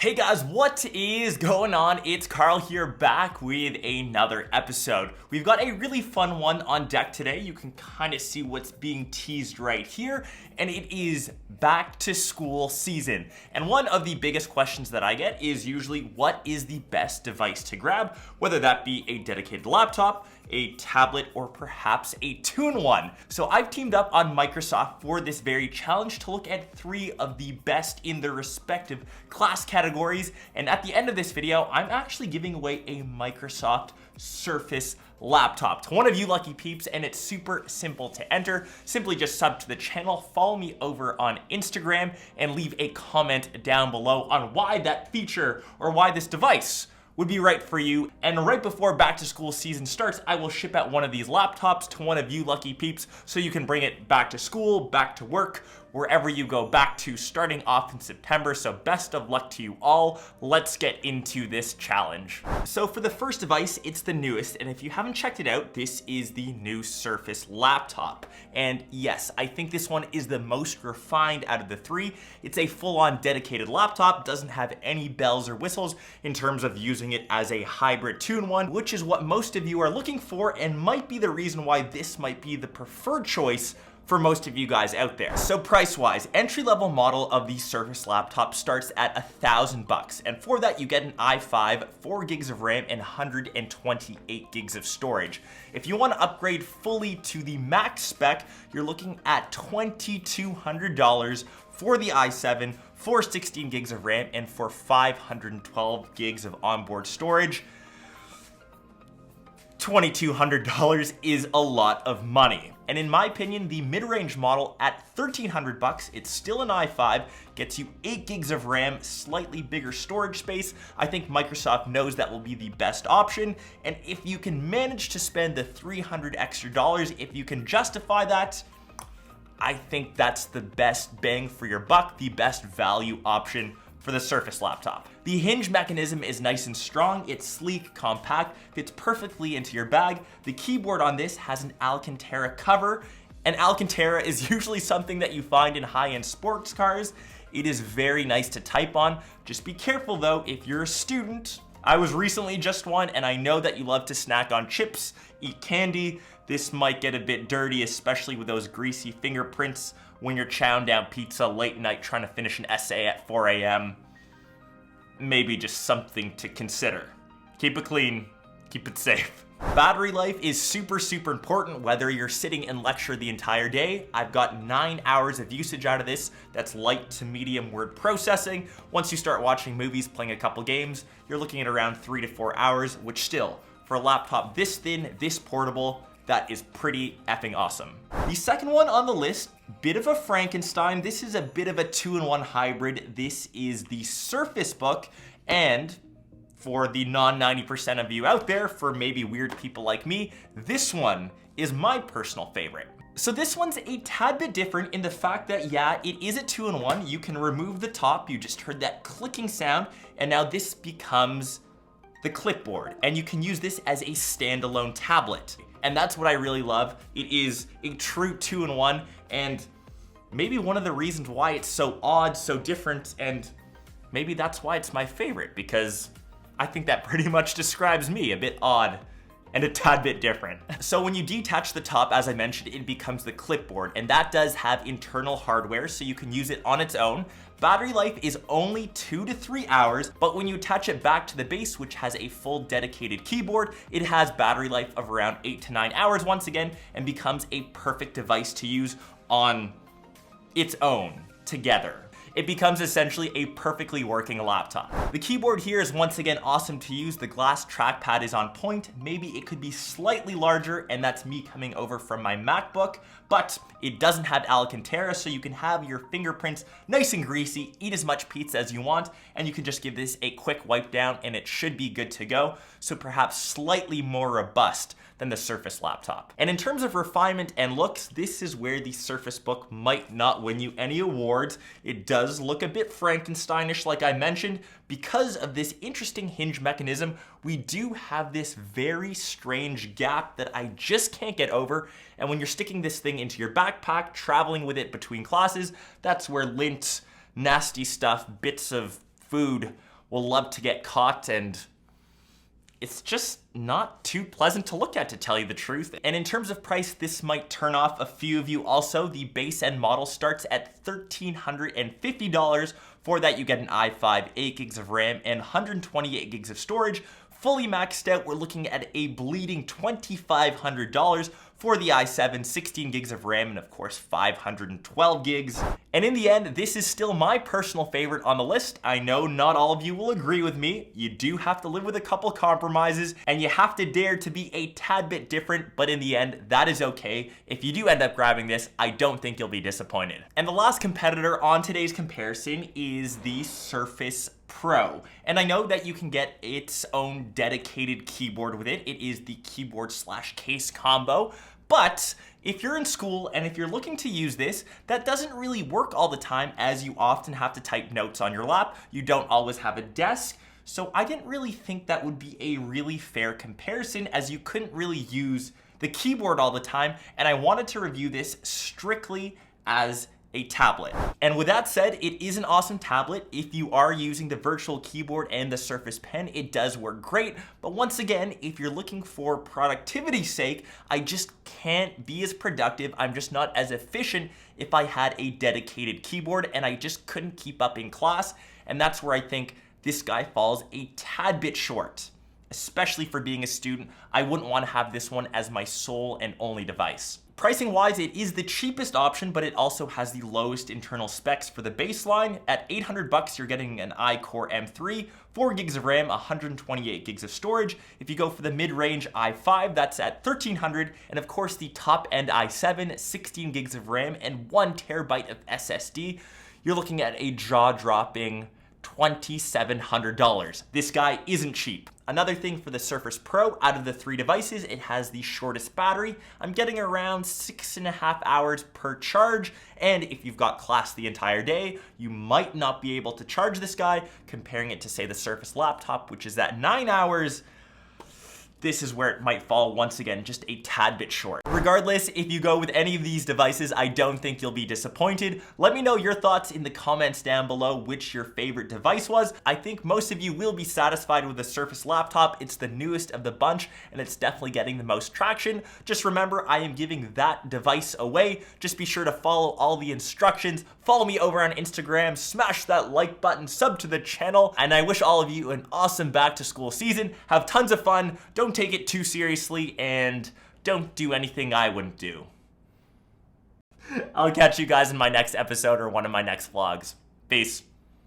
Hey guys, what is going on? It's Karl here, back with another episode. We've got a really fun one on deck today. You can kind of see what's being teased right here, and it is back to school season. And one of the biggest questions that I get is usually, what is the best device to grab? Whether that be a dedicated laptop, a tablet, or perhaps a two-in-one. So I've teamed up on Microsoft for this very challenge to look at 3 of the best in their respective class categories. And at the end of this video, I'm actually giving away a Microsoft Surface laptop to one of you lucky peeps, and it's super simple to enter. Simply just sub to the channel, follow me over on Instagram, and leave a comment down below on why that feature or why this device would be right for you. And right before back to school season starts, I will ship out one of these laptops to one of you lucky peeps so you can bring it back to school, back to work, wherever you go back to starting off in September. So best of luck to you all. Let's get into this challenge. So for the first device, it's the newest, and if you haven't checked it out, this is the new Surface laptop. And yes, I think this one is the most refined out of the 3. It's a full-on dedicated laptop, doesn't have any bells or whistles in terms of using it as a hybrid two-in-one, which is what most of you are looking for and might be the reason why this might be the preferred choice for most of you guys out there. So price-wise, entry-level model of the Surface laptop starts at $1,000, and for that you get an i5, 4 gigs of RAM, and 128 gigs of storage. If you want to upgrade fully to the max spec, you're looking at $2,200 for the i7, for 16 gigs of RAM, and for 512 gigs of onboard storage. $2,200 is a lot of money. And in my opinion, the mid-range model at $1,300, it's still an i5, gets you 8 gigs of RAM, slightly bigger storage space. I think Microsoft knows that will be the best option. And if you can manage to spend the $300 extra, if you can justify that, I think that's the best bang for your buck, the best value option for the Surface laptop. The hinge mechanism is nice and strong, it's sleek, compact, fits perfectly into your bag. The keyboard on this has an Alcantara cover, and Alcantara is usually something that you find in high-end sports cars. It is very nice to type on. Just be careful though, if you're a student. I was recently just one, and I know that you love to snack on chips, eat candy. This might get a bit dirty, especially with those greasy fingerprints when you're chowing down pizza late night trying to finish an essay at 4 a.m. Maybe just something to consider. Keep it clean, keep it safe. Battery life is super important whether you're sitting in lecture the entire day. I've got 9 hours of usage out of this. That's light to medium word processing. Once you start watching movies, playing a couple games, you're looking at around 3 to 4 hours, which still, for a laptop this thin, this portable, that is pretty effing awesome. The second one on the list, bit of a Frankenstein. This is a bit of a two-in-one hybrid. This is the Surface Book, and for the non-90% of you out there, for maybe weird people like me, this one is my personal favorite. So this one's a tad bit different in the fact that, yeah, it is a two-in-one. You can remove the top, you just heard that clicking sound, and now this becomes the clipboard, and you can use this as a standalone tablet. And that's what I really love. It is a true two-in-one, and maybe one of the reasons why it's so odd, so different, and maybe that's why it's my favorite, because I think that pretty much describes me, a bit odd and a tad bit different. So when you detach the top, as I mentioned, it becomes the clipboard, and that does have internal hardware, so you can use it on its own. Battery life is only 2 to 3 hours, but when you attach it back to the base, which has a full dedicated keyboard, it has battery life of around 8 to 9 hours once again, and becomes a perfect device to use on its own together. It becomes essentially a perfectly working laptop. The keyboard here is once again awesome to use. The glass trackpad is on point. Maybe it could be slightly larger, and that's me coming over from my MacBook, but it doesn't have Alcantara, so you can have your fingerprints nice and greasy, eat as much pizza as you want, and you can just give this a quick wipe down and it should be good to go. So perhaps slightly more robust than the Surface laptop. And in terms of refinement and looks, this is where the Surface Book might not win you any awards. It does look a bit Frankensteinish, like I mentioned. Because of this interesting hinge mechanism, we do have this very strange gap that I just can't get over. And when you're sticking this thing into your backpack, traveling with it between classes, that's where lint, nasty stuff, bits of food, will love to get caught, and it's just not too pleasant to look at, to tell you the truth. And in terms of price, this might turn off a few of you also. The base end model starts at $1,350. For that, you get an i5, 8 gigs of RAM, and 128 gigs of storage. Fully maxed out, we're looking at a bleeding $2,500 for the i7, 16 gigs of RAM, and of course 512 gigs. And in the end, this is still my personal favorite on the list. I know not all of you will agree with me. You do have to live with a couple compromises, and you have to dare to be a tad bit different, but in the end, that is okay. If you do end up grabbing this, I don't think you'll be disappointed. And the last competitor on today's comparison is the Surface Pro. And I know that you can get its own dedicated keyboard with it. It is the keyboard/case combo. But if you're in school and if you're looking to use this, that doesn't really work all the time, as you often have to type notes on your lap. You don't always have a desk. So I didn't really think that would be a really fair comparison, as you couldn't really use the keyboard all the time. And I wanted to review this strictly as a tablet. And with that said, it is an awesome tablet. If you are using the virtual keyboard and the Surface Pen, it does work great. But once again, if you're looking for productivity's sake, I just can't be as productive. I'm just not as efficient if I had a dedicated keyboard, and I just couldn't keep up in class. And that's where I think this guy falls a tad bit short. Especially for being a student, I wouldn't want to have this one as my sole and only device. Pricing wise, it is the cheapest option, but it also has the lowest internal specs for the baseline. At $800, you're getting an iCore M3, 4 gigs of RAM, 128 gigs of storage. If you go for the mid-range i5, that's at $1,300, and of course the top-end i7, 16 gigs of RAM and 1 terabyte of SSD. You're looking at a jaw-dropping $2,700. This guy isn't cheap. Another thing for the Surface Pro, out of the 3 devices, it has the shortest battery. I'm getting around 6.5 hours per charge, and if you've got class the entire day, you might not be able to charge this guy. Comparing it to, say, the Surface laptop, which is at 9 hours, this is where it might fall once again, just a tad bit short. Regardless, if you go with any of these devices, I don't think you'll be disappointed. Let me know your thoughts in the comments down below, which your favorite device was. I think most of you will be satisfied with the Surface laptop. It's the newest of the bunch, and it's definitely getting the most traction. Just remember, I am giving that device away. Just be sure to follow all the instructions. Follow me over on Instagram, smash that like button, sub to the channel, and I wish all of you an awesome back to school season. Have tons of fun. Don't take it too seriously, and don't do anything I wouldn't do. I'll catch you guys in my next episode or one of my next vlogs. Peace.